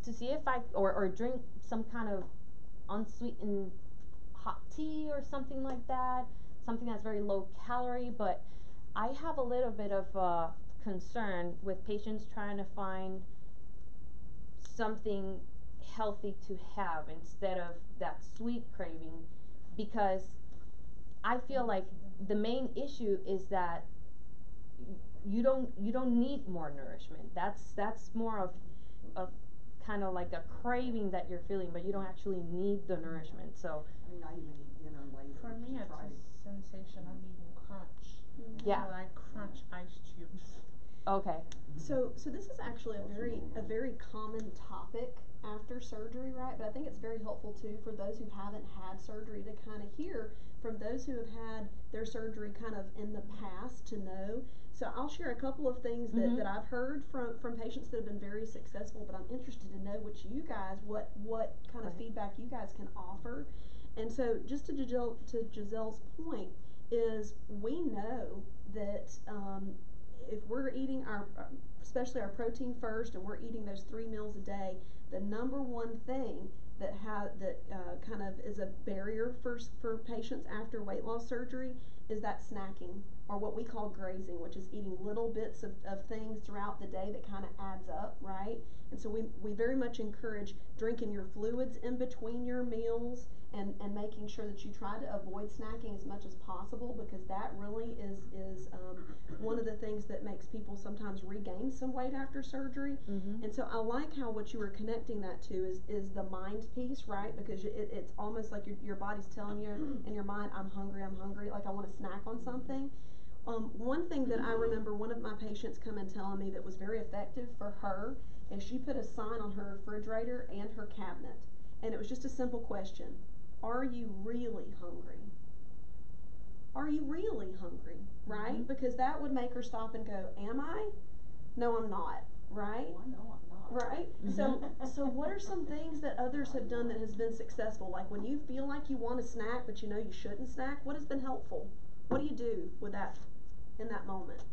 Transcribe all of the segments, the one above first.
to see if or drink some kind of unsweetened hot tea or something like that, something that's very low calorie. But I have a little bit of concern with patients trying to find something healthy to have instead of that sweet craving, because I feel like the main issue is that you don't need more nourishment. That's more of kind of like a craving that you're feeling, but you don't actually need the nourishment. So I mean, I even eat dinner later. For me, it's a sensation of eating crunch. yeah. So I crunch ice cubes. Okay. So this is actually a very common topic after surgery, right? But I think it's very helpful too for those who haven't had surgery to kind of hear from those who have had their surgery kind of in the past to know. So I'll share a couple of things that I've heard from patients that have been very successful, but I'm interested to know what kind of feedback you guys can offer. And so just to Giselle's point is we know that if we're eating especially our protein first, and we're eating those 3 meals a day, the number one thing that kind of is a barrier for patients after weight loss surgery is that snacking, or what we call grazing, which is eating little bits of things throughout the day that kind of adds up, right? And so we very much encourage drinking your fluids in between your meals, and making sure that you try to avoid snacking as much as possible, because that really is one of the things that makes people sometimes regain some weight after surgery. And so I like how what you were connecting that to is the mind piece, right? Because it's almost like your body's telling you in your mind, I'm hungry, like I want to snack on something. One thing that I remember one of my patients come and telling me that was very effective for her is she put a sign on her refrigerator and her cabinet, and it was just a simple question: are you really hungry? Are you really hungry? Right? Because that would make her stop and go, am I? No, I'm not. Right? Oh, I know I'm not. Right? So what are some things that others have done that has been successful? Like when you feel like you want to snack but you know you shouldn't snack, what has been helpful? What do you do with that in that moment?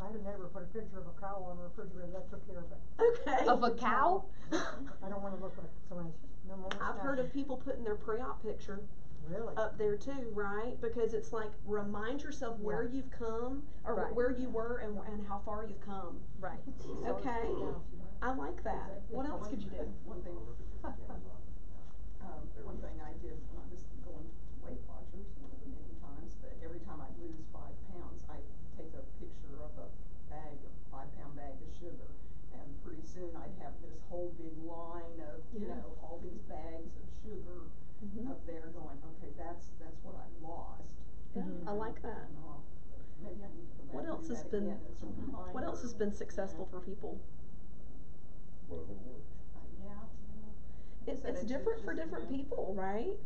I had a neighbor put a picture of a cow on the refrigerator. That took care of it. Okay. Of a cow? I don't want to look like someone else. No more I've heard of people putting their pre-op picture really up there too, right? Because it's like, remind yourself where you've come, or right. where you were, and how far you've come. Right. Okay. I like that. What else could you do? One thing I did when I was going to Weight Watchers many times, but every time I'd lose 5 pounds, I'd take a picture of a 5-pound bag of sugar, and pretty soon I'd have this whole big line of all these bags of sugar up there going, okay, that's what I lost. Yeah, I like that. Maybe I need to go back What else and do has that been again. What else has been successful for people? Whatever works. It's different for different people, right?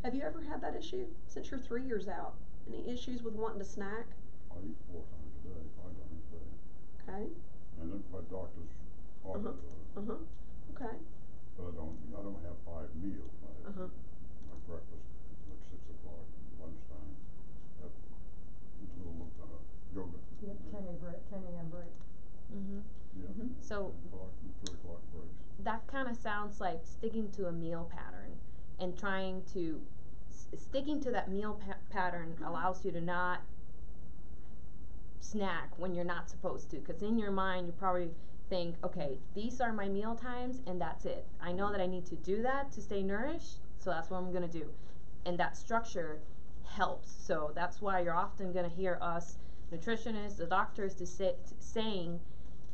Have you ever had that issue since you're 3 years out? Any issues with wanting to snack? I eat 4 times a day, 5 times a day. Okay. And then my doctor's ordered Okay. but I don't have 5 meals. My breakfast like 6 o'clock, lunchtime, have little yogurt. Yeah, 10 a.m. break. Yeah. So 10 o'clock and 3 o'clock breaks. that kind of sounds like sticking to a meal pattern, and trying to sticking to that meal pattern allows you to not snack when you're not supposed to, because in your mind you probably think, okay, these are my meal times and that's it. I know that I need to do that to stay nourished, so that's what I'm going to do. And that structure helps. So that's why you're often going to hear us nutritionists, the doctors, saying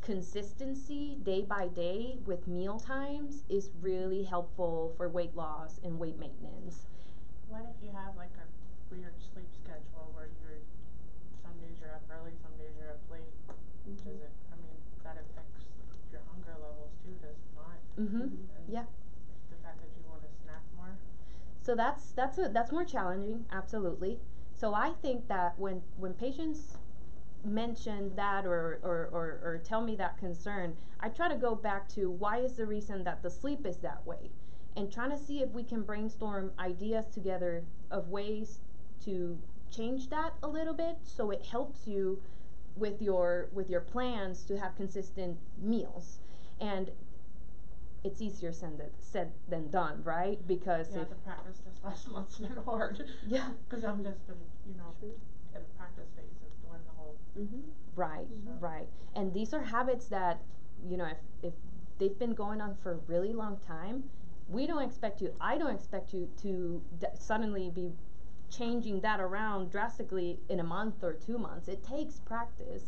consistency day by day with meal times is really helpful for weight loss and weight maintenance. What if you have like a weird sleep schedule where some days you're up early, some days you're up late? Does it, I mean, that affects your hunger levels too, does it not? Yeah. The fact that you want to snack more? So that's more challenging, absolutely. So I think that when patients mention that or tell me that concern, I try to go back to why is the reason that the sleep is that way, and trying to see if we can brainstorm ideas together of ways to change that a little bit, so it helps you with your plans to have consistent meals. And it's easier said than done, right? Because Yeah, if the practice this last month's been hard. yeah, Cause I've just been, you know, Sure. in the practice phase of doing the whole. right, So. right. And these are habits that, you know, if they've been going on for a really long time, I don't expect you to suddenly be changing that around drastically in a month or 2 months. It takes practice.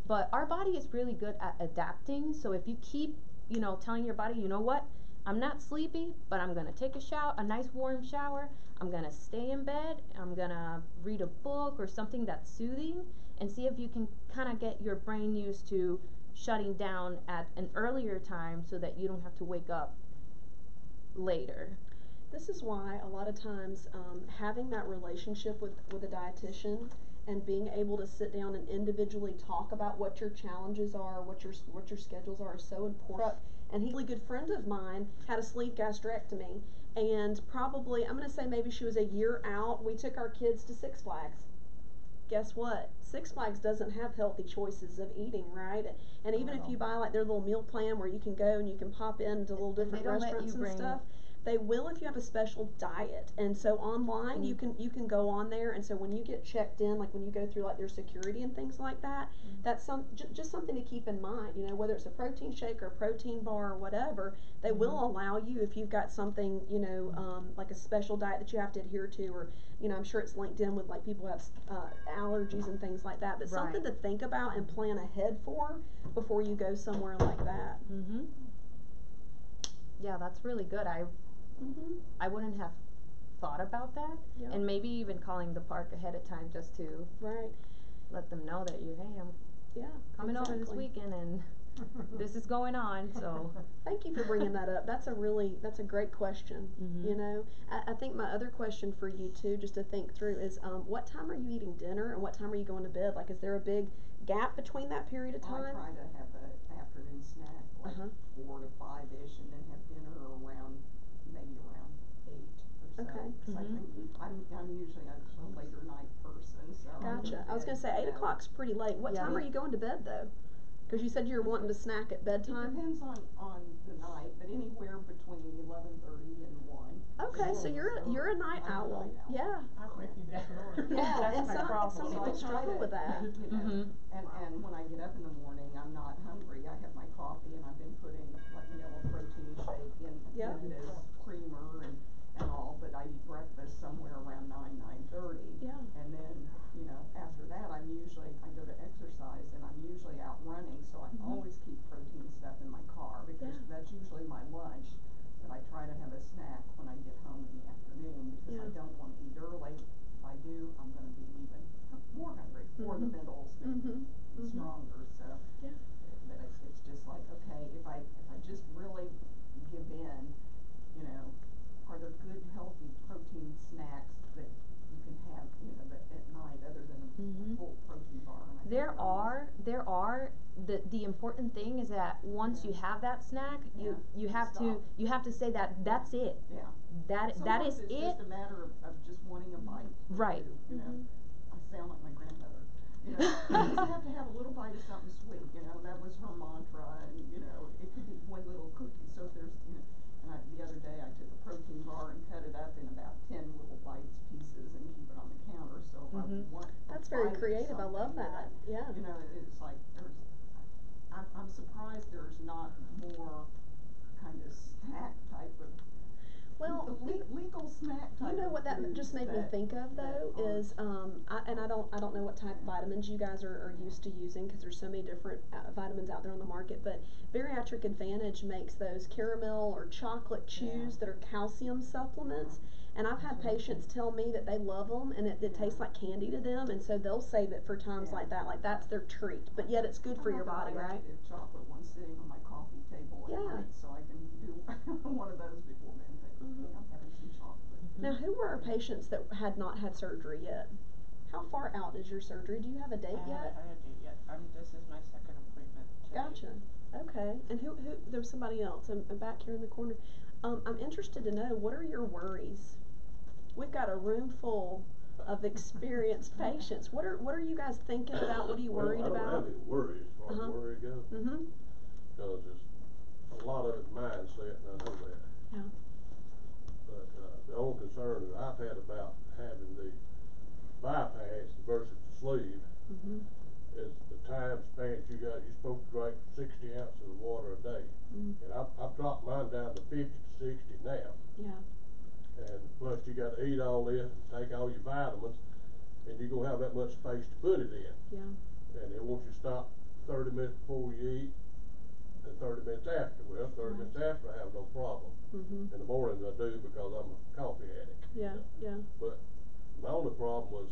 But our body is really good at adapting. So if you keep, you know, telling your body, you know what, I'm not sleepy, but I'm gonna take a nice warm shower. I'm gonna stay in bed. I'm gonna read a book or something that's soothing, and see if you can kind of get your brain used to shutting down at an earlier time so that you don't have to wake up later. This is why a lot of times having that relationship with a dietitian and being able to sit down and individually talk about what your challenges are, what your schedules are, is so important. And he's a really good friend of mine had a sleeve gastrectomy, and probably I'm going to say maybe she was a year out. We took our kids to Six Flags. Guess what? Six Flags doesn't have healthy choices of eating, right? And even if you buy like their little meal plan where you can go and you can pop into little different restaurants and stuff, they will if you have a special diet. And so online you can go on there, and so when you get checked in, like when you go through like their security and things like that, that's just something to keep in mind. You know, whether it's a protein shake or a protein bar or whatever, they will allow you if you've got something, you know, like a special diet that you have to adhere to, or you know, I'm sure it's linked in with like people who have allergies and things like that. But something to think about and plan ahead for before you go somewhere like that. Yeah, that's really good. I wouldn't have thought about that, and maybe even calling the park ahead of time just to let them know that I'm coming over this weekend and this is going on. So thank you for bringing that up. That's a great question. You know, I think my other question for you too, just to think through, is what time are you eating dinner and what time are you going to bed? Like, is there a big gap between that period of time? I try to have an afternoon snack, like 4 to 5-ish, and then have dinner maybe around 8 or so. Okay. I think I'm usually a later night person, so. Gotcha. I was gonna say 8 o'clock's pretty late. What time are you going to bed though? Because you said you were wanting to snack at bedtime. It depends on the night, but anywhere between 11:30 and 1. Okay, so you're a night owl. Yeah. I'm with you there. Yeah, and That's my some problem. people struggle with that. You know, and when I get up in the morning, I'm not hungry. I have my coffee, and I've been putting like vanilla protein shake in it as creamer and all. But I eat breakfast somewhere around 9:30. Yeah. And then after that, I go to exercise, and I'm usually out running, so I always keep protein stuff in my car because that's usually my lunch. But I try to have a snack when I get home in the afternoon because I don't want to eat early. If I do, I'm going to be even more hungry, or the middle's going to be stronger. So, but it's just like, okay, if I just really give in, are there good healthy protein snacks that you can have, at night other than a full protein bar? There are. The important thing is that once you have that snack, you have to say that that's it. Yeah. That is it's it. Just a matter of just wanting a bite. Right. I sound like my grandmother. You just have to have a little bite of something sweet. That was her mantra, and it could be one little cookie. So if there's, the other day I took a protein bar and cut it up in about 10 little bites pieces and keep it on the counter. So if I want, that's very creative. I love that. It's like I'm surprised there's not more kind of snack type of. Well, legal snack type. You know what that just made me think of though is I don't know what type of vitamins you guys are used to using because there's so many different vitamins out there on the market, but Bariatric Advantage makes those caramel or chocolate chews that are calcium supplements, and I've had patients tell me that they love them and it tastes like candy to them, and so they'll save it for times like that, like that's their treat, but yet it's good for your body, right? Chocolate one sitting on my coffee table at night, so I can do one of those before bed. I'm having some chocolate. Now, who were our patients that had not had surgery yet? How far out is your surgery? Do you have a date yet? I haven't had a date yet. This is my second appointment today. Gotcha. Okay. And who there was somebody else. I'm back here in the corner. I'm interested to know, what are your worries? We've got a room full of experienced patients. What are you guys thinking about? What are you worried about? I don't have any worries as far as worry goes. Because it's a lot of it mindset, and I ounces of water a day. Mm. And I've dropped mine down to 50 to 60 now. Yeah. And plus you gotta eat all this and take all your vitamins, and you're gonna have that much space to put it in. Yeah. And they want you to stop 30 minutes before you eat and 30 minutes after. Well, 30 minutes after I have no problem. Mhm. In the mornings I do because I'm a coffee addict. Yeah. Yeah. But my only problem was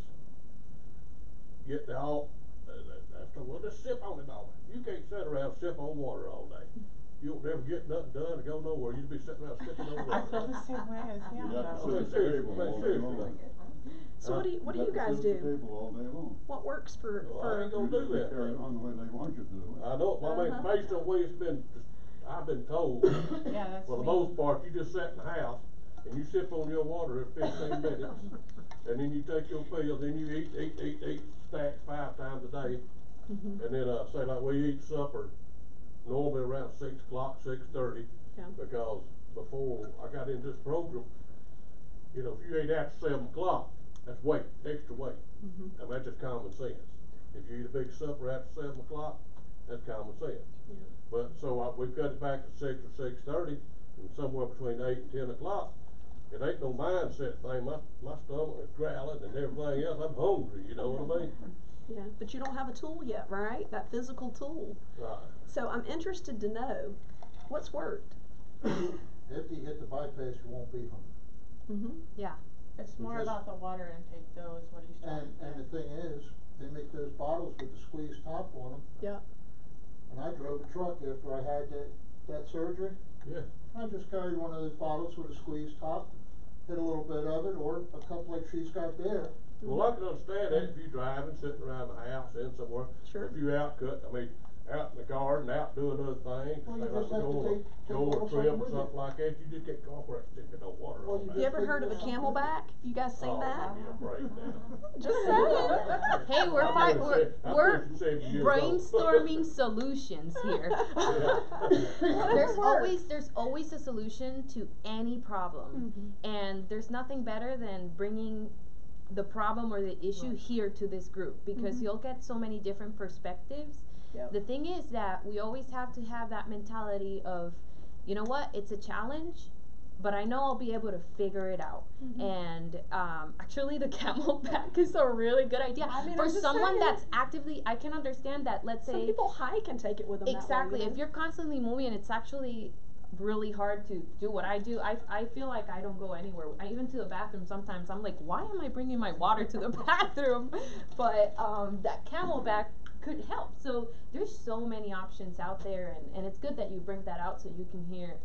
getting all, after, well, just sip on it all day. You can't sit around and sip on water all day. You don't never get nothing done to go nowhere. You'd be sitting around sipping on I water. feel the same way as him You'd have to though. sit at the table all day long. So what do you You'd have to guys sit at the do? table all day long. What works for Well, I ain't gonna You do just that. carry on the way they want you to do it. I know, I mean, based on the way it's been, I've been told, Yeah, that's for the me. most part, you just sit in the house and you sip on your water every 15 minutes, and then you take your pills, then you eat stacks 5 times a day, Mhm. and then, say like we eat supper normally around 6 o'clock, 6:30, Yeah. because before I got into this program, you know, if you ate after 7 o'clock, that's weight, extra weight. Mhm. And that's just common sense. If you eat a big supper after 7 o'clock, that's common sense. Yeah. But, so we've cut it back to 6 or 6:30, and somewhere between 8 and 10 o'clock, it ain't no mindset thing, my stomach is growling and everything else, I'm hungry, you know what I mean? Yeah. But you don't have a tool yet, right? That physical tool. Right. So I'm interested to know what's worked. If you hit the bypass, you won't be hungry. Mhm. Yeah. It's more Because- about the water intake though, is what he's trying to And the thing is, they make those bottles with the squeeze top on them. Yeah. And I drove a truck after I had that surgery. Yeah. I just carried one of those bottles with a squeeze top, hit a little bit of it, or a cup like she's got there. Well, I can understand that if you're driving, sitting around the house, in somewhere. Sure. If you out out in the garden, out doing other things, Well, you say just like have to go take a on little a trip something or with something you. like that, you just get caught where it's sticking no water Well, all you day. You ever heard of a camelback? You guys seen Oh, that? give me a break now. Just saying. Hey, we're I'm pushing we're 70 years old. brainstorming solutions here. Yeah. There's always a solution to any problem, Mhm. and there's nothing better than bringing the problem or the issue here to this group, because Mhm. you'll get so many different perspectives. Yep. The thing is that we always have to have that mentality of, you know what, it's a challenge, but I know I'll be able to figure it out. Mhm. And actually the camelback is a really good idea. I mean, for I'm just someone saying. that's actively, I can understand that, let's Some say people hike and take it with them. exactly, That way, if you're constantly moving and it's actually really hard to do what I do, I feel like I don't go anywhere. Even to the bathroom sometimes I'm like, why am I bringing my water to the bathroom? But that camelback could help. So there's so many options out there, and it's good that you bring that out so you can hear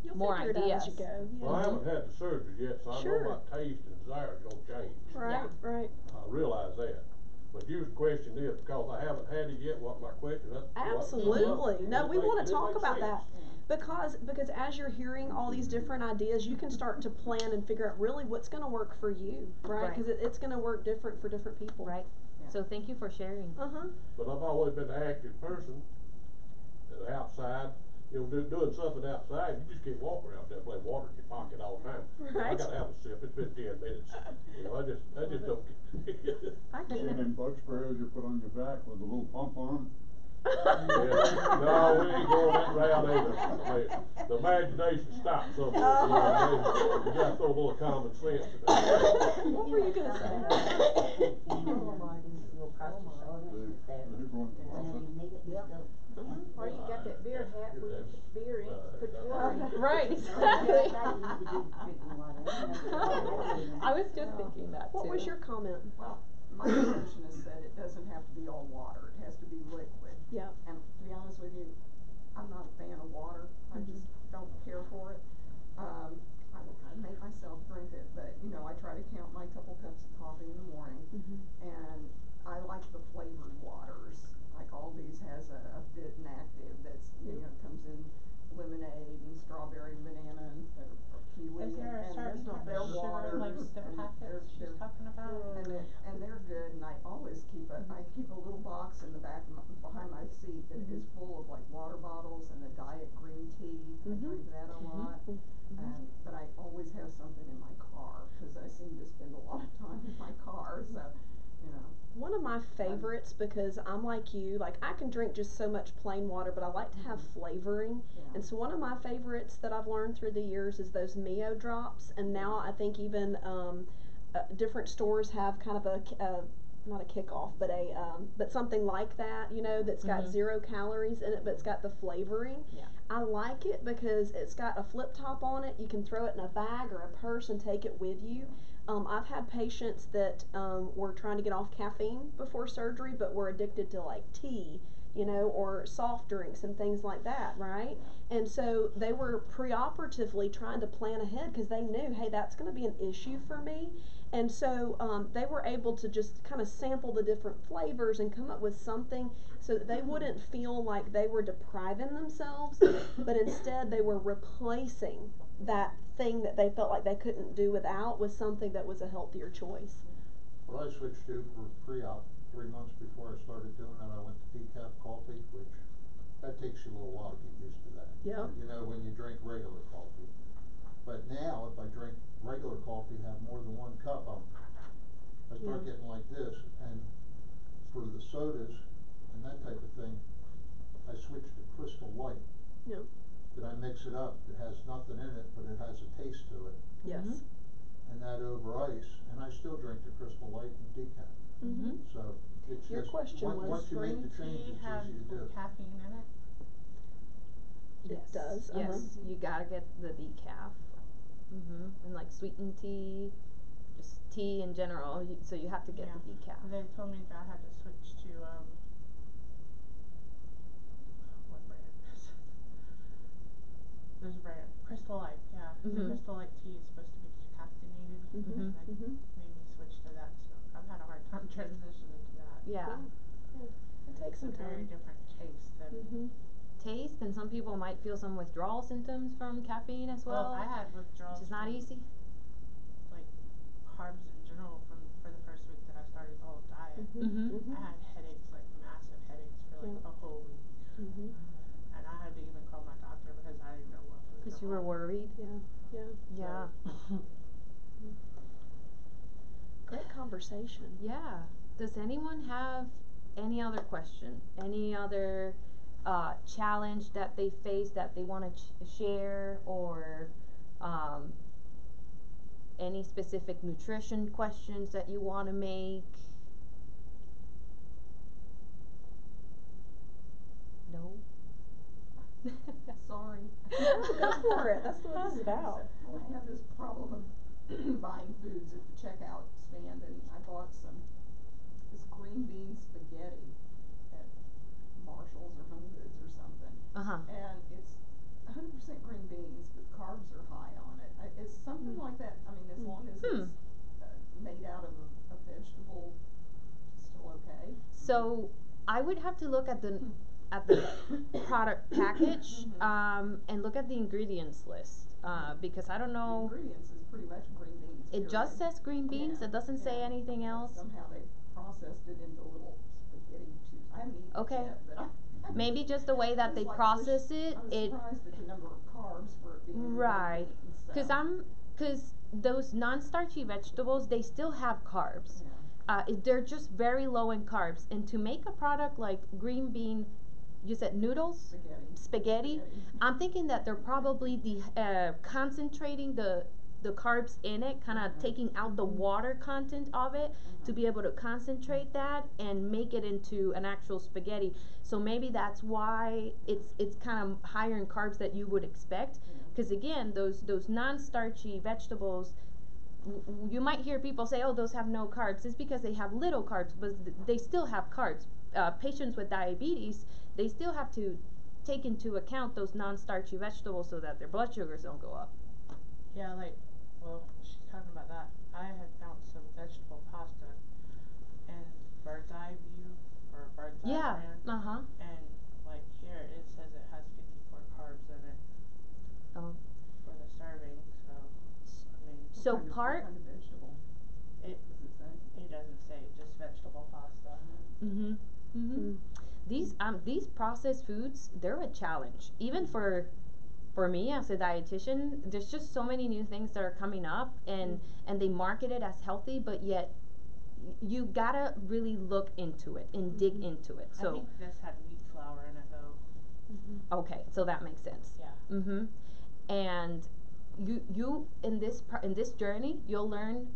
You'll more figure it out as you ideas. go. Yeah. Well, I haven't had the surgery yet, so I Sure. know my taste and desire is gonna change. Right. Right. I realize that. But your question is, because I haven't had it yet, what my question is? Absolutely. No, we want to talk about that. Sense. Because as you're hearing all these different ideas, you can start to plan and figure out really what's going to work for you, right? Right. Because it's going to work different for different people. Right. Yeah. So thank you for sharing. But I've always been an active person, outside, you know, doing something outside, you just can't walk around there playing water in your pocket all the time. I Right. gotta have a sip, it's been 10 minutes, you know, I just don't get. I get Seen it. them bug sprayers you put on your back with a little pump on them? Yeah. No, we ain't going that route either. I mean, the imagination stops somewhere, you know what I mean? You gotta throw a little common sense in there. What were you going to say? Or you got that beer hat with beer in it, put your water in it. Right, exactly. I was just thinking that too. What was your comment? Well, my nutritionist said it doesn't have to be all water, it has to be liquid. Yeah. And to be honest with you, I'm not a fan of water, I just don't care for it. I make myself drink it, but you know, I try to count my couple cups of coffee in the morning. And I like the flavored waters, like Aldi's has a Fit and Active that's, you know, comes in lemonade and strawberry, banana, and or kiwi. Is there a and certain type they're of sugar, waters, like the and packets she's talking about? and they're good, and I always keep I keep a little box in the back of behind my seat that is full of like water bottles and the diet green tea. I drink that a lot. But I always have something in my car, cause I seem to spend a lot of time in my car, so, you know. One of my favorites because I'm like you. Like I can drink just so much plain water, but I like to have flavoring. Yeah. And so one of my favorites that I've learned through the years is those Mio drops. And now I think even different stores have kind of not a kickoff, but but something like that, you know, that's got 0 calories in it, but it's got the flavoring. Yeah. I like it because it's got a flip top on it. You can throw it in a bag or a purse and take it with you. I've had patients that were trying to get off caffeine before surgery, but were addicted to like tea, you know, or soft drinks and things like that, right? And so they were preoperatively trying to plan ahead because they knew, hey, that's going to be an issue for me. And so they were able to just kind of sample the different flavors and come up with something so that they wouldn't feel like they were depriving themselves, but instead they were replacing that thing that they felt like they couldn't do without with something that was a healthier choice. What I switched to for pre-op 3 months before I started doing it, I went to decaf coffee, which that takes you a little while to get used to that. Yep. You know, when you drink regular coffee. But now, if I drink regular coffee, have more than 1 cup, I start getting like this. And for the sodas and that type of thing, I switched to Crystal Light. Yeah. That I mix it up. It has nothing in it, but it has a taste to it. Yes. And that over ice, and I still drink the Crystal Light and decaf. So it's Your just question was once you make green the change, tea it's have easy to do. caffeine in it? It does. Yes, you gotta get the decaf. And like sweetened tea, just tea in general. So you have to get the decaf. They told me that I had to switch to what brand? There's a brand, Crystal Light. Yeah, the Crystal Light tea is supposed to be decaffeinated, and they made me switch to that. So I've had a hard time transitioning to that. Yeah. It takes some It's a very time. different taste than. Taste, and some people might feel some withdrawal symptoms from caffeine as well. I had withdrawals. Which is not from, easy. Like carbs in general for the first week that I started the whole diet. I had headaches, like massive headaches for like a whole week. And I had to even call my doctor because I didn't know what was. Because you were worried. Yeah. Great conversation. Yeah. Does anyone have any other question? Any other challenge that they face that they want to share, or any specific nutrition questions that you want to make? No? Sorry. Go for it. That's what it's about. Well, I have this problem of buying foods at the checkout stand, and I bought this green bean spaghetti at Marshall's or Home Goods or something. And it's 100% green beans, but carbs are high on it. It's something like that. I mean, as long as it's made out of a vegetable, still okay. So I would have to look at the product package and look at the ingredients list because I don't know. The ingredients is pretty much green beans. It period. just says green beans. It doesn't say anything else. Somehow they processed it into little spaghetti tubes. I haven't eaten it yet, but Maybe just the way that they process it. I was surprised at the number of carbs for it being right. Because Because those non-starchy vegetables, they still have carbs. They're just very low in carbs. And to make a product like green bean, you said noodles? Spaghetti. I'm thinking that they're probably concentrating the carbs in it, kind of taking out the water content of it to be able to concentrate that and make it into an actual spaghetti. So maybe that's why it's kind of higher in carbs that you would expect. Because again, those non-starchy vegetables, you might hear people say, oh, those have no carbs. It's because they have little carbs, but they still have carbs. Patients with diabetes, they still have to take into account those non-starchy vegetables so that their blood sugars don't go up. Yeah, well, she's talking about that. I had found some vegetable pasta in Bird's Eye View or Bird's Eye brand. And like here it says it has 54 carbs in it. For the serving, so I mean. So what kind of vegetable? It doesn't say, just vegetable pasta. These processed foods, they're a challenge. Even for me as a dietitian, there's just so many new things that are coming up, and they market it as healthy, but yet you gotta really look into it and dig into it. I So think this had wheat flour in it though. okay, so that makes sense. Yeah. And you in this journey, you'll learn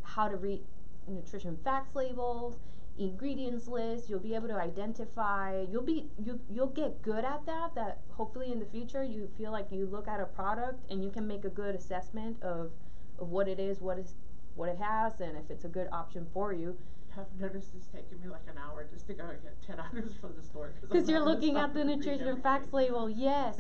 how to read nutrition facts labels, ingredients lists. You'll be able to identify. You'll get good at that. That hopefully in the future you feel like you look at a product and you can make a good assessment of what it is, what it has, and if it's a good option for you. I've noticed it's taking me like an hour just to go and get 10 items from the store. Because you're looking at the nutrition facts label. Yes,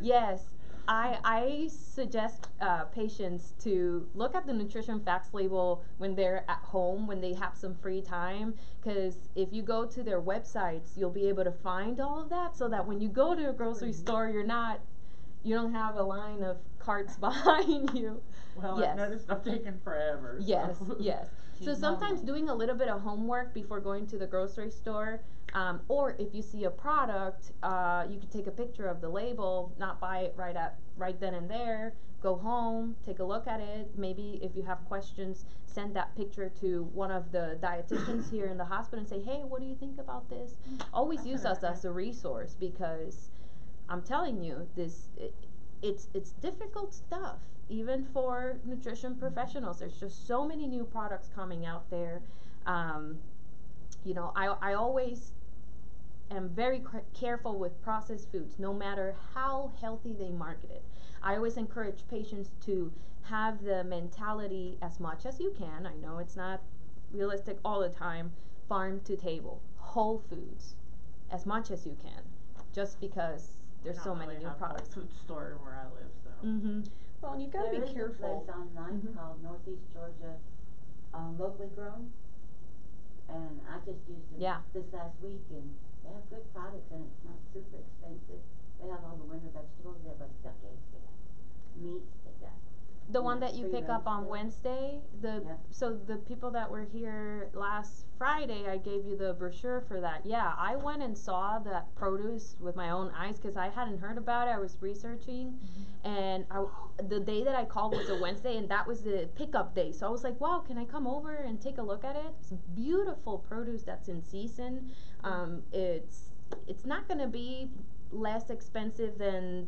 yes. I suggest patients to look at the nutrition facts label when they're at home, when they have some free time. Because if you go to their websites, you'll be able to find all of that, so that when you go to a grocery store, you don't have a line of carts behind you. Well, Yes. I've noticed I'm taking forever. Yes, So. yes. So sometimes doing a little bit of homework before going to the grocery store, or if you see a product, you can take a picture of the label, not buy it right then and there. Go home, take a look at it. Maybe if you have questions, send that picture to one of the dietitians here in the hospital and say, hey, what do you think about this? Always use us as a resource, because I'm telling you, it's difficult stuff, even for nutrition professionals. There's just so many new products coming out there. I always am very careful with processed foods, no matter how healthy they market it. I always encourage patients to have the mentality, as much as you can, I know it's not realistic all the time, farm to table, whole foods, as much as you can, just because there's so many new products. Food store where I live, so. Well, and you've got to be careful. There is a place online called Northeast Georgia, locally grown, and I just used them this last week, and they have good products, and it's not super expensive. They have all the winter vegetables. They have like duck eggs, they got meats, they got. The one that you pick up on Wednesday, so the people that were here last Friday, I gave you the brochure for that. Yeah, I went and saw that produce with my own eyes because I hadn't heard about it. I was researching, and the day that I called was a Wednesday, and that was the pickup day. So I was like, wow, can I come over and take a look at it? It's beautiful produce that's in season. It's not gonna be less expensive than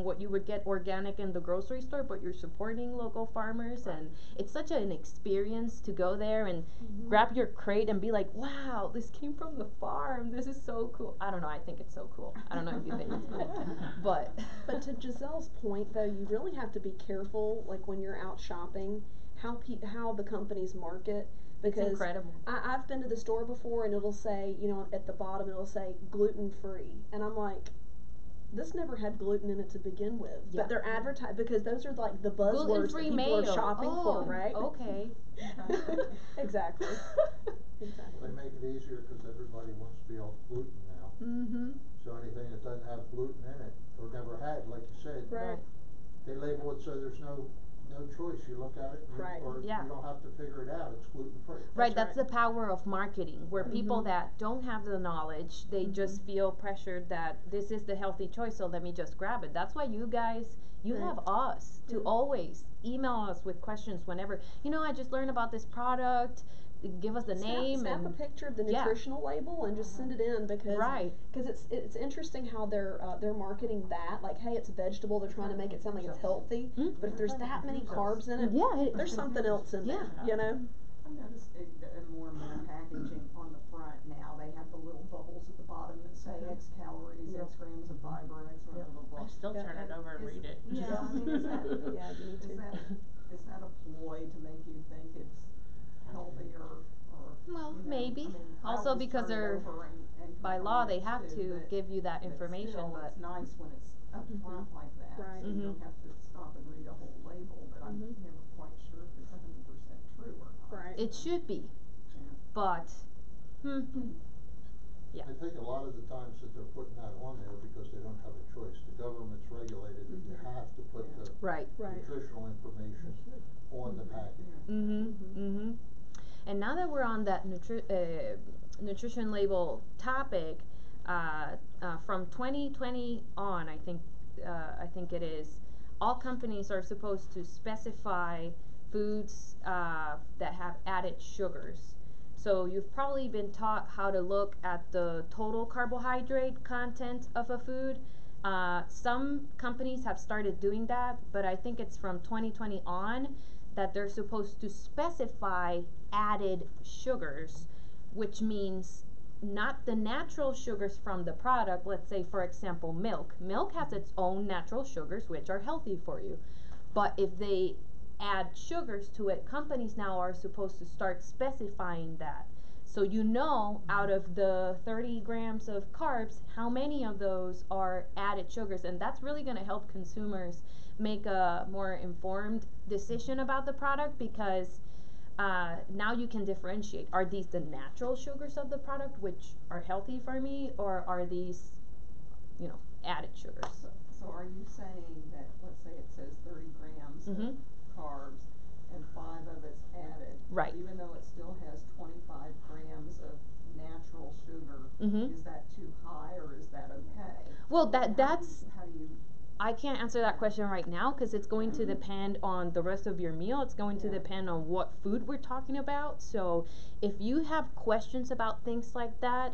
what you would get organic in the grocery store, but you're supporting local farmers, and it's such an experience to go there and grab your crate and be like, wow, this came from the farm, this is so cool. I don't know, I think it's so cool. I don't know if you think it's cool, but to Giselle's point though, you really have to be careful, like when you're out shopping, how the companies market. Because it's incredible. I've been to the store before and it'll say, at the bottom it'll say gluten free, and I'm like, this never had gluten in it to begin with. Yeah. But they're advertised, because those are like the buzzwords that people are shopping for, right? Okay. Exactly. They make it easier because everybody wants to be off gluten now. So anything that doesn't have gluten in it, or never had, like you said, Right. they label it so there's no choice. You look at it, or you don't have to figure it out. It's gluten free. Right, that's the power of marketing, where people that don't have the knowledge, they just feel pressured that this is the healthy choice, so let me just grab it. That's why you guys, you have us to always email us with questions whenever, I just learned about this product, give us the name. Snap a picture of the nutritional label and just send it in, because it's interesting how they're marketing that, like, hey, it's vegetable, they're trying to make it sound like it's healthy, but if there's that many carbs in it, there's something else in there, I've noticed more and more packaging on the front now. They have the little bubbles at the bottom that say X calories, X grams of fiber, X blah blah blah. I still turn it over and read it. Yeah, I mean, is that you need to. Is that a ploy to make you think it's healthy or well, maybe. Also because they're by law they have to give you that information, but it's nice when it's up front like that. Right. So you don't have to stop and read a whole label, but I'm never quite sure if it's 100% true or not. Right. it should be. But yeah. I think a lot of the times that they're putting that on there because they don't have a choice. The government's regulated that you have to put the nutritional information on the package. And now that we're on that nutrition label topic, from 2020 on, I think it is, all companies are supposed to specify foods that have added sugars. So you've probably been taught how to look at the total carbohydrate content of a food. Some companies have started doing that, but I think it's from 2020 on that they're supposed to specify added sugars, which means not the natural sugars from the product. Let's say, for example, milk. Milk has its own natural sugars, which are healthy for you. But if they add sugars to it, companies now are supposed to start specifying that. So you know, out of the 30 grams of carbs, how many of those are added sugars, and that's really going to help consumers make a more informed decision about the product, because now you can differentiate. Are these the natural sugars of the product, which are healthy for me, or are these, added sugars? So are you saying that, let's say it says 30 grams of carbs and 5 of it's added, right? Even though it still has 25 grams of natural sugar, is that too high or is that okay? Well, that's how do you I can't answer that question right now, because it's going to depend on the rest of your meal. It's going to depend on what food we're talking about. So if you have questions about things like that,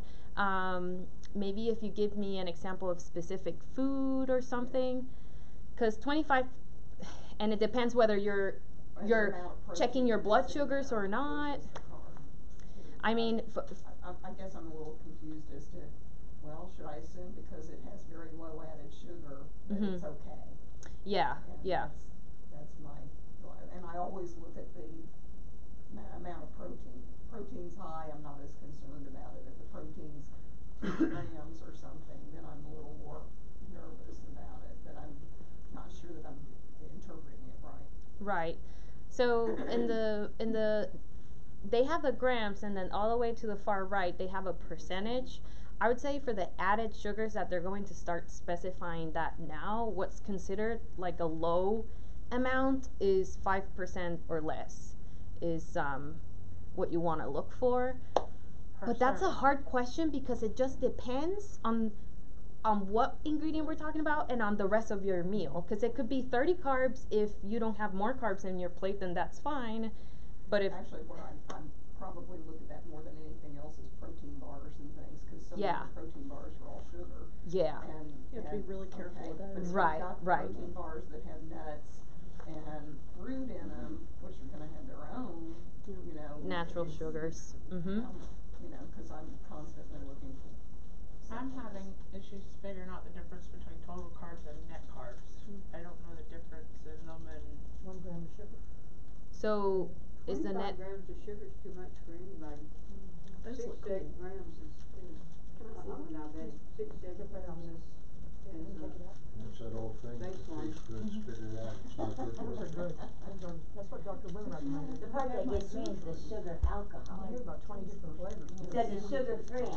maybe if you give me an example of specific food or something, because 25, and it depends whether you're checking your blood sugars or not. I mean, I guess I'm a little confused as to, well, should I assume because it has very low added sugar that it's okay? Yeah, and yeah. That's my, and I always look at the amount of protein. If protein's high, I'm not as concerned about it. If the protein's 2 grams or something, then I'm a little more nervous about it. But I'm not sure that I'm interpreting it right. Right. So in the they have the grams, and then all the way to the far right they have a percentage. I would say for the added sugars that they're going to start specifying that now, what's considered like a low amount is 5% or less is what you want to look for. But that's a hard question, because it just depends on what ingredient we're talking about and on the rest of your meal. Because it could be 30 carbs. If you don't have more carbs in your plate, then that's fine. But if actually, what I'm probably look at that more than anything else is protein bars and things, because some of the protein bars are all sugar. Yeah. And you have to be really careful with those. But if you've got protein bars that have nuts and fruit in them, which are going to have their own, natural sugars. Because I'm constantly looking for. I'm having issues figuring out the difference between total carbs and net carbs. I don't know the difference in them, and 1 gram of sugar. So is the net 25 grams of sugar is too much for anybody. 6 to 8 grams is I'm diabetic. 6 to 8 grams is It's that old thing, it tastes good, spit it out, it's not good for you. That's what Dr. Wynn recommended. The part that gets me is the sugar alcohol. There's about 20 different flavors. It says it's sugar free,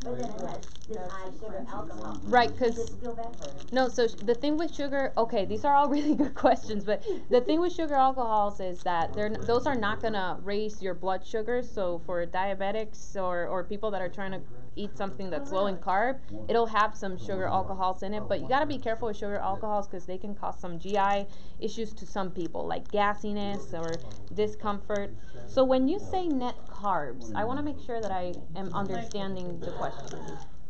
but then it has this high sugar alcohol. right? Because Just feel bad for it. no, so the thing with sugar, okay, these are all really good questions, but the thing with sugar alcohols is that those are not gonna raise your blood sugars. So for diabetics or people that are trying to eat something that's low in carb, it'll have some sugar alcohols in it. But you gotta be careful with sugar alcohols, because they can cause some GI issues to some people, like gassiness or discomfort. So when you say net carbs, I want to make sure that I am understanding the question.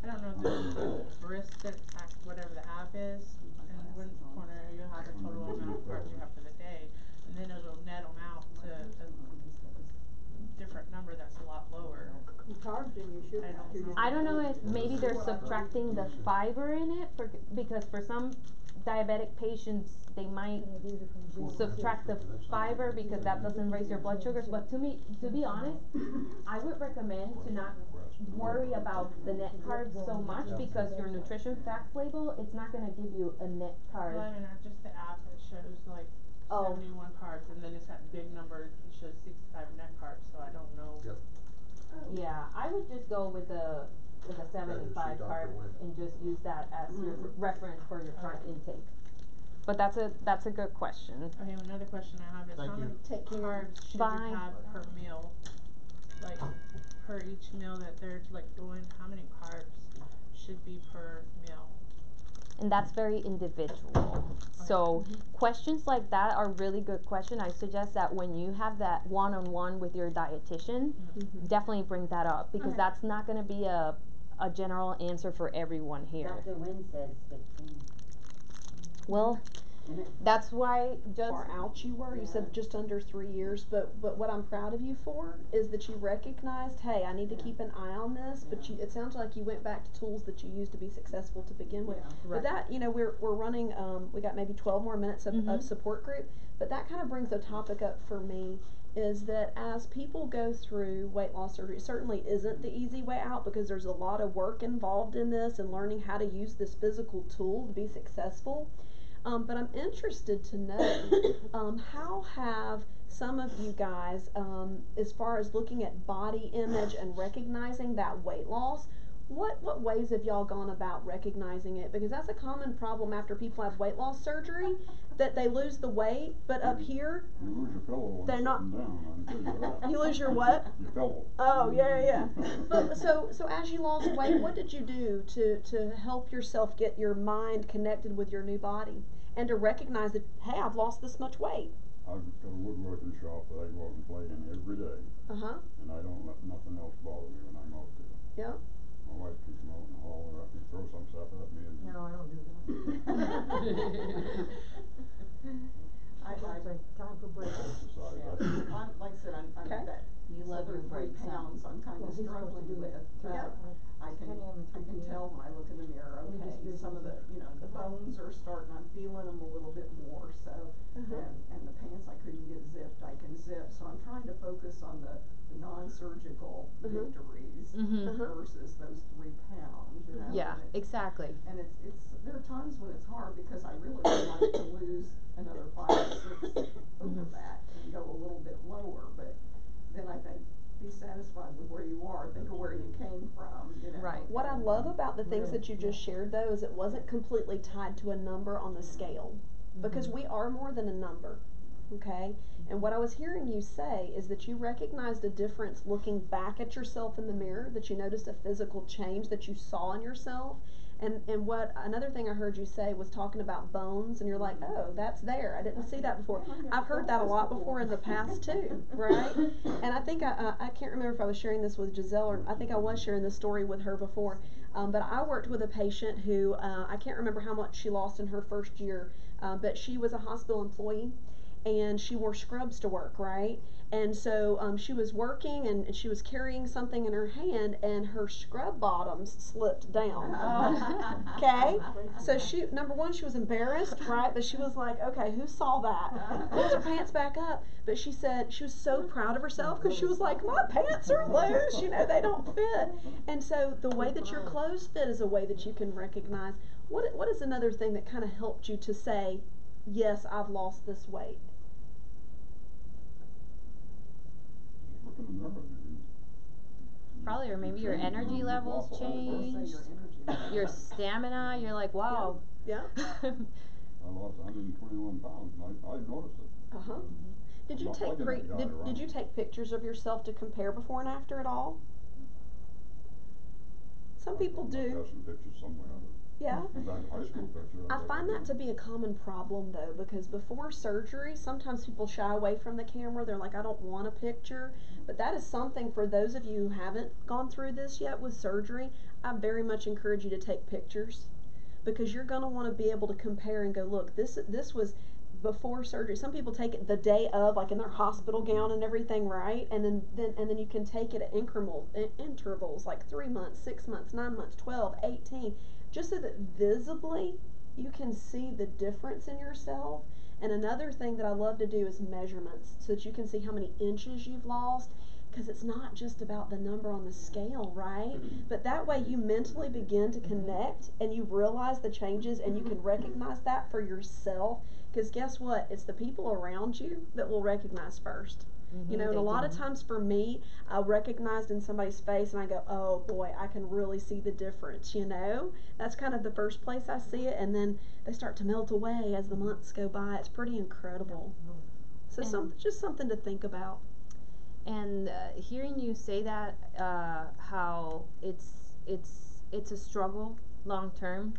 I don't know if there's a brisket, whatever the app is, and in one corner you have the total amount of carbs you have for the day, and then it'll net them out to a different number that's a lot lower. Carbs in your sugar. I don't know if maybe they're subtracting the fiber in it, because for some diabetic patients they might subtract the fiber because that doesn't raise your blood sugars. But to be honest, I would recommend to not worry about the net carbs so much, because your nutrition facts label, it's not going to give you a net carb. Well, I mean, just the app that shows like 71 carbs, and then it's that big number, it shows 65 net carbs, so I don't know. Yep. Yeah, I would just go with a 75 carb and just use that as your reference for your carb intake. But that's a good question. Okay, another question I have is how many carbs should you have per meal? Like per each meal that they're like doing, how many carbs should be per meal? and that's very individual. So questions like that are really good questions. I suggest that when you have that one-on-one with your dietitian, definitely bring that up, because that's not going to be a general answer for everyone here. Dr. Wynn says 15. Well, that's why just far out you were. You said just under 3 years, but what I'm proud of you for is that you recognized, hey, I need to keep an eye on this. But it sounds like you went back to tools that you used to be successful to begin with. But that, we're running. We got maybe 12 more minutes of support group. But that kind of brings a topic up for me. Is that as people go through weight loss surgery, it certainly isn't the easy way out, because there's a lot of work involved in this and learning how to use this physical tool to be successful. But I'm interested to know, how have some of you guys, as far as looking at body image and recognizing that weight loss, what ways have y'all gone about recognizing it? Because that's a common problem after people have weight loss surgery, that they lose the weight, but up here, You lose your pillow when they're you're not. sitting down, I can tell you that. You lose your what? Your pillow. Oh, yeah. But so as you lost weight, what did you do to help yourself get your mind connected with your new body and to recognize that, hey, I've lost this much weight? I've got a woodworking shop that I go out and play in every day. And I don't let nothing else bother me when I'm out there. Yeah. My wife keeps me out in the hall, or I can throw some stuff at me. And No, I don't do that. Time for break. exercise. I'm, like I said, I'm that. You love your 73 breaks, huh? pounds I'm kind of struggling with. I can tell when I look in the mirror, okay, some of the, the bones are starting, I'm feeling them a little bit more, so, and the pants I couldn't get zipped, I can zip, so I'm trying to focus on the non-surgical victories versus those 3 pounds, Yeah, exactly. And there are times when it's hard, because I really would like to lose another 5 or 6 over that and go a little bit lower, but then I think, be satisfied with where you are, think of where you came from, Right. What I love about the things that you just shared, though, is it wasn't completely tied to a number on the scale, because we are more than a number, okay? And what I was hearing you say is that you recognized a difference looking back at yourself in the mirror, that you noticed a physical change that you saw in yourself. And what another thing I heard you say was talking about bones, and you're like, oh, that's there. I didn't see that before. I've heard that a lot before in the past too, right? And I think I can't remember if I was sharing this with Giselle, or I think I was sharing this story with her before. But I worked with a patient who I can't remember how much she lost in her first year, but she was a hospital employee, and she wore scrubs to work, right? And so she was working, and she was carrying something in her hand, and her scrub bottoms slipped down. Okay? So number one, she was embarrassed, right? But she was like, okay, who saw that? Pulls her pants back up. But she said she was so proud of herself, because she was like, my pants are loose, they don't fit. And so the way that your clothes fit is a way that you can recognize. What is another thing that kind of helped you to say, yes, I've lost this weight? Look in the mirror. Probably, or maybe your energy levels change, your stamina, you're like, wow. Yeah. I lost 121 pounds, and I noticed it. Did you did you take pictures of yourself to compare before and after at all? Some people do. I got some pictures somewhere. Yeah. High school picture. I find that to be a common problem, though, because before surgery, sometimes people shy away from the camera. They're like, I don't want a picture. But that is something for those of you who haven't gone through this yet with surgery. I very much encourage you to take pictures, because you're going to want to be able to compare and go, look, this was before surgery. Some people take it the day of, like in their hospital gown and everything, right? And then you can take it at intervals, like 3 months, 6 months, 9 months, 12, 18, just so that visibly you can see the difference in yourself. And another thing that I love to do is measurements, so that you can see how many inches you've lost, because it's not just about the number on the scale, right? But that way you mentally begin to connect, and you realize the changes, and you can recognize that for yourself. Because guess what? It's the people around you that will recognize first. And a lot of times for me, I recognized in somebody's face, and I go, oh boy, I can really see the difference, That's kind of the first place I see it, and then they start to melt away as the months go by. It's pretty incredible. So just something to think about. And hearing you say that, how it's a struggle long term,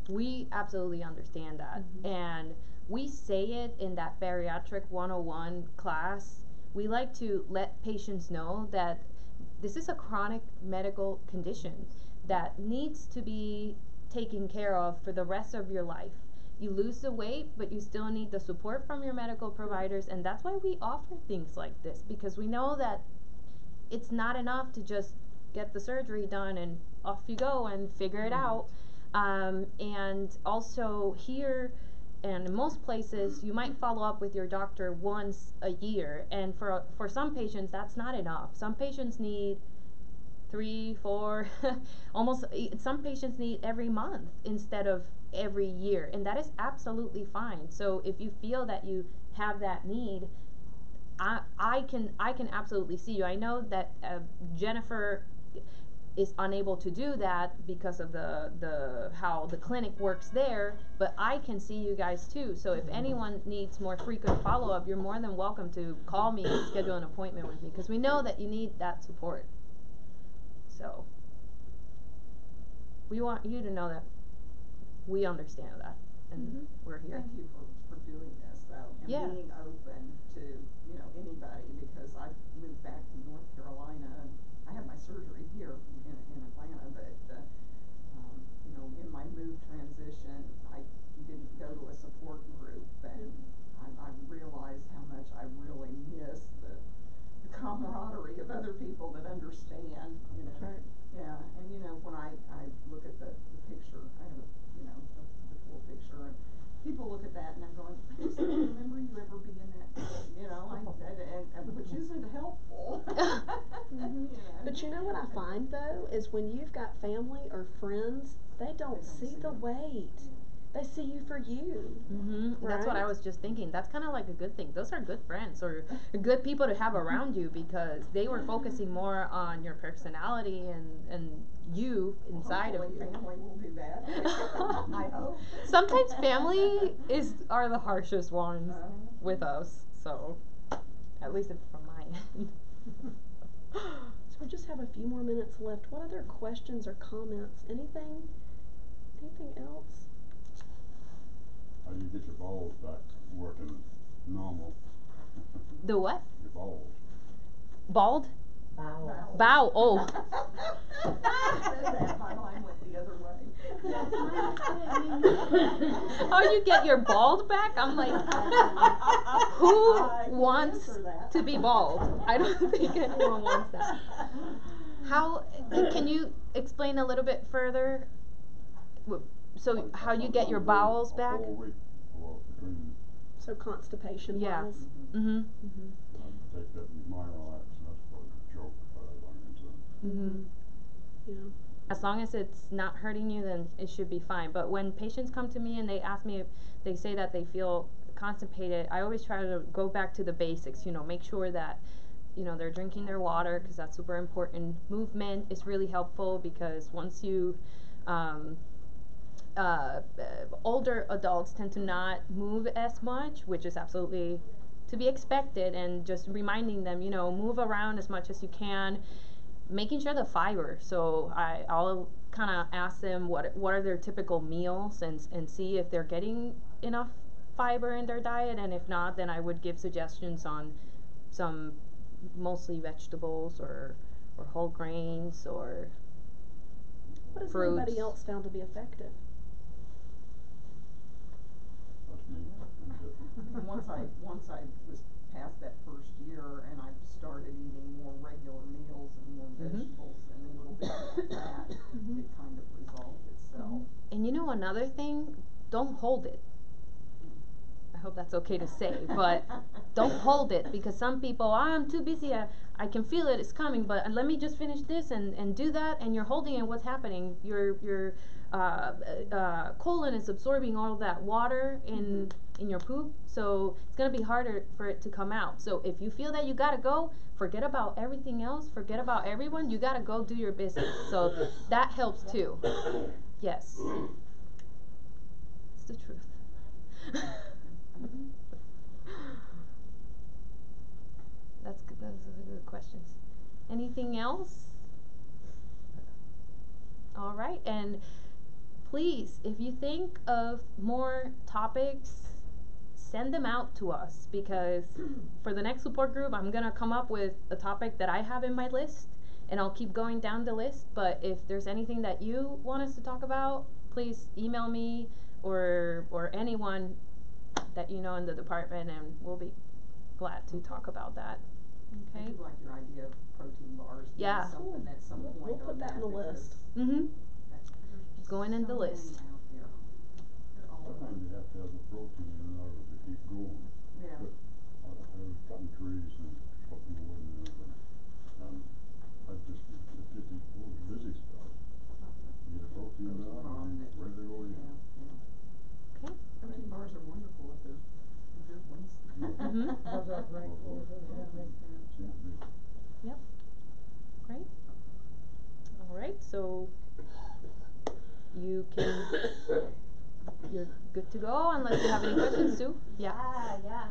we absolutely understand that. And we say it in that Bariatric 101 class. We like to let patients know that this is a chronic medical condition that needs to be taken care of for the rest of your life. You lose the weight, but you still need the support from your medical providers, and that's why we offer things like this, because we know that it's not enough to just get the surgery done and off you go and figure it out. And also here, and in most places, you might follow up with your doctor once a year, and for some patients that's not enough. Some patients need 3, 4, almost, some patients need every month instead of every year, and that is absolutely fine. So if you feel that you have that need, I can absolutely see you. I know that Jennifer is unable to do that because of the how the clinic works there, but I can see you guys too. So if anyone needs more frequent follow-up, you're more than welcome to call me and schedule an appointment with me, because we know that you need that support. So we want you to know that we understand that, and we're here. Thank you for doing this though, and being open to, you know, anybody, because I moved back to North Carolina and I had my surgery here in Atlanta, but you know, in my move transition, I didn't go to a support group, and I realized how much I really miss the camaraderie of other people that understand, you know. Right. Yeah, and you know, when I look at the picture, I have a, you know, the before picture, and people look at that and they're going, I just don't remember you ever being that good, you know, and which isn't helpful. Yeah. But you know what I find though, is when you've got family or friends, they don't see the weight. They see you for you. Right? That's what I was just thinking. That's kind of like a good thing. Those are good friends or good people to have around you, because they were focusing more on your personality and you inside of you. Family will do that. I hope. Sometimes family are the harshest ones with us. So, at least from my end. So we just have a few more minutes left. What other questions or comments? Anything else? How do you get your balls back working normal? The what? Your balls. Bald? Bow. Bow. Oh. My mind went the other way. How you get your bald back? I'm like, who wants to be bald? I don't think anyone wants that. How, can you explain a little bit further? So how you get your bowels back? So constipation wise. Mm-hmm. I take that Miralax, and that's what a joke I learned into. Yeah. As long as it's not hurting you, then it should be fine. But when patients come to me and they ask me if they say that they feel constipated, I always try to go back to the basics, you know, make sure that, you know, they're drinking their water, because that's super important. Movement is really helpful, because once you, older adults tend to not move as much, which is absolutely to be expected, and just reminding them, you know, move around as much as you can, making sure the fiber. So I'll kind of ask them what are their typical meals, and see if they're getting enough fiber in their diet, and if not, then I would give suggestions on some mostly vegetables or whole grains or what has fruits. anybody else found to be effective? That's me. Once I was past that first year and I started eating more regular meals and more vegetables and a little bit more fat, it kind of resolved itself. And you know another thing, don't hold it. I hope that's okay to say, but don't hold it, because some people, I'm too busy, I can feel it, it's coming, but let me just finish this and do that, and you're holding it. What's happening? Your colon is absorbing all of that water in your poop, so it's gonna be harder for it to come out. So if you feel that you gotta go, forget about everything else, forget about everyone, you gotta go do your business. So that helps too. Yes. It's the truth. That's good. Those are good questions. Anything else? All right. And please, if you think of more topics, send them out to us, because for the next support group, I'm gonna come up with a topic that I have in my list, and I'll keep going down the list. But if there's anything that you want us to talk about, please email me or anyone that you know in the department, and we'll be glad to talk about that. I Okay? do like your idea of protein bars. Yeah. Something at some point We'll put on that in the because list. Mm-hmm. there's just Going in the so list. many out there. They're all over. Sometimes you have to have the protein in order to keep going. Yeah. But I was cutting trees and putting wood in it, and I just, if you think, oh, busy stuff, you get a protein bar, and you're ready to go again. Yeah. Okay. Protein bars are wonderful if they're good ones. Mm-hmm. How's that rank for it? Seems to be. Yep. Great. All right. So you can. You're good to go unless you have any questions, Sue. Yeah. Yeah,